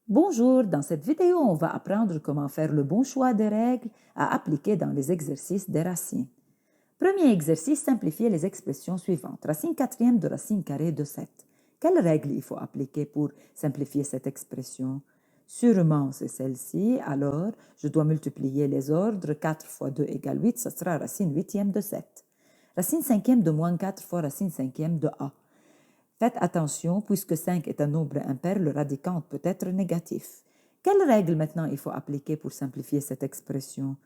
Bonjour, dans cette vidéo, on va apprendre comment faire le bon choix des règles à appliquer dans les exercices des racines. Premier exercice, simplifier les expressions suivantes. Racine quatrième de racine carrée de 7. Quelle règle il faut appliquer pour simplifier cette expression? Sûrement, c'est celle-ci. Alors, je dois multiplier les ordres. 4 fois 2 égale 8, ça sera racine huitième de 7. Racine cinquième de moins 4 fois racine cinquième de a. Faites attention, puisque 5 est un nombre impair, le radicand peut être négatif. Quelle règle maintenant il faut appliquer pour simplifier cette expression?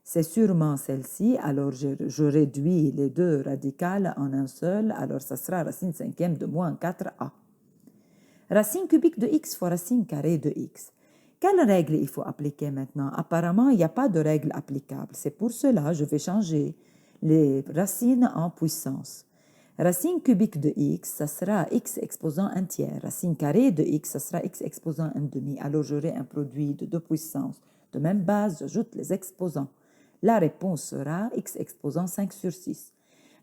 C'est sûrement celle-ci, alors je réduis les deux radicales en un seul, alors ça sera racine cinquième de moins 4a. Racine cubique de x fois racine carrée de x. Quelle règle il faut appliquer maintenant? Apparemment, il n'y a pas de règle applicable. C'est pour cela que je vais changer les racines en puissance. Racine cubique de x, ça sera x exposant un tiers. Racine carrée de x, ça sera x exposant un demi. Alors j'aurai un produit de deux puissances. De même base, j'ajoute les exposants. La réponse sera x exposant 5 sur 6.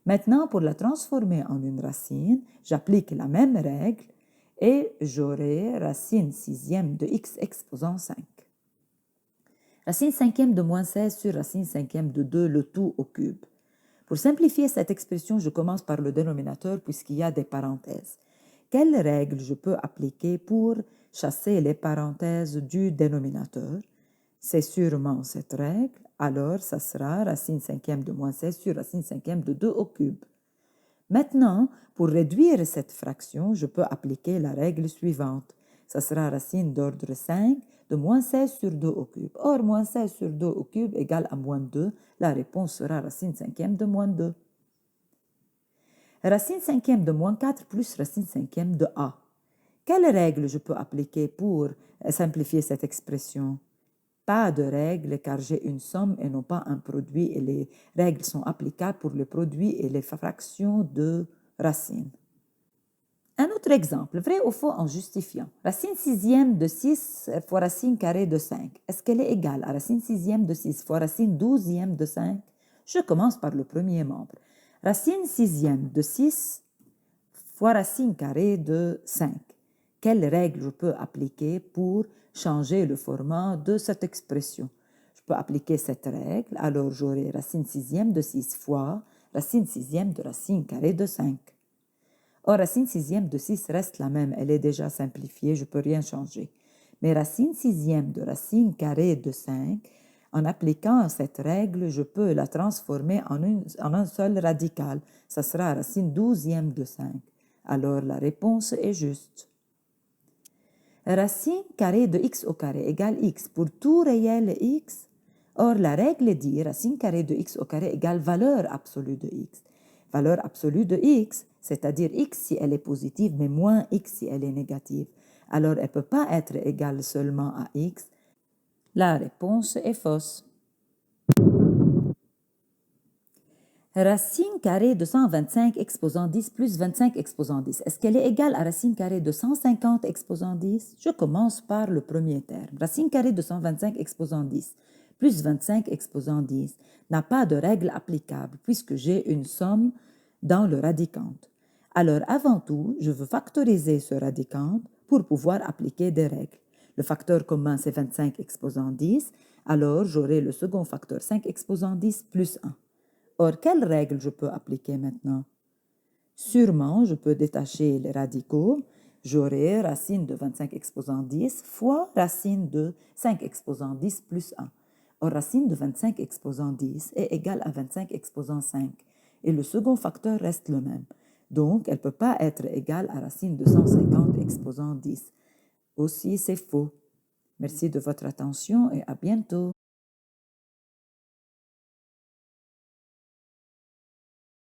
Maintenant, pour la transformer en une racine, j'applique la même règle et j'aurai racine sixième de x exposant 5. Racine cinquième de moins 16 sur racine cinquième de 2, le tout au cube. Pour simplifier cette expression, je commence par le dénominateur puisqu'il y a des parenthèses. Quelle règle je peux appliquer pour chasser les parenthèses du dénominateur? C'est sûrement cette règle. Alors, ça sera racine cinquième de moins 16 sur racine cinquième de 2 au cube. Maintenant, pour réduire cette fraction, je peux appliquer la règle suivante. Ça sera racine d'ordre 5 de moins 16 sur 2 au cube. Or, moins 16 sur 2 au cube égale à moins 2. La réponse sera racine cinquième de moins 2. Racine cinquième de moins 4 plus racine cinquième de a. Quelle règle je peux appliquer pour simplifier cette expression? Pas de règle car j'ai une somme et non pas un produit et les règles sont applicables pour le produit et les fractions de racines. Un autre exemple, vrai ou faux en justifiant. Racine sixième de 6 fois racine carrée de 5. Est-ce qu'elle est égale à racine sixième de 6 fois racine douzième de 5? Je commence par le premier membre. Racine sixième de 6 fois racine carrée de 5. Quelle règle je peux appliquer pour changer le format de cette expression? Je peux appliquer cette règle, alors j'aurai racine sixième de 6 fois racine sixième de racine carrée de 5. Or, racine sixième de 6 reste la même, elle est déjà simplifiée, je ne peux rien changer. Mais racine sixième de racine carrée de 5, en appliquant cette règle, je peux la transformer en un seul radical. Ça sera racine douzième de 5. Alors, la réponse est juste. Racine carrée de x au carré égale x pour tout réel x. Or, la règle dit racine carrée de x au carré égale valeur absolue de x. Valeur absolue de x, c'est-à-dire x si elle est positive, mais moins x si elle est négative. Alors, elle ne peut pas être égale seulement à x. La réponse est fausse. Racine carrée de 125 exposant 10 plus 25 exposant 10. Est-ce qu'elle est égale à racine carrée de 150 exposant 10? Je commence par le premier terme. Racine carrée de 125 exposant 10 plus 25 exposant 10 n'a pas de règle applicable puisque j'ai une somme dans le radicand. Alors, avant tout, je veux factoriser ce radicand pour pouvoir appliquer des règles. Le facteur commun, c'est 25 exposant 10. Alors, j'aurai le second facteur 5 exposant 10 plus 1. Or, quelle règle je peux appliquer maintenant? Sûrement, je peux détacher les radicaux. J'aurai racine de 25 exposant 10 fois racine de 5 exposant 10 plus 1. Or, racine de 25 exposant 10 est égale à 25 exposant 5. Et le second facteur reste le même. Donc, elle ne peut pas être égale à racine de 150 exposant 10. Aussi, c'est faux. Merci de votre attention et à bientôt.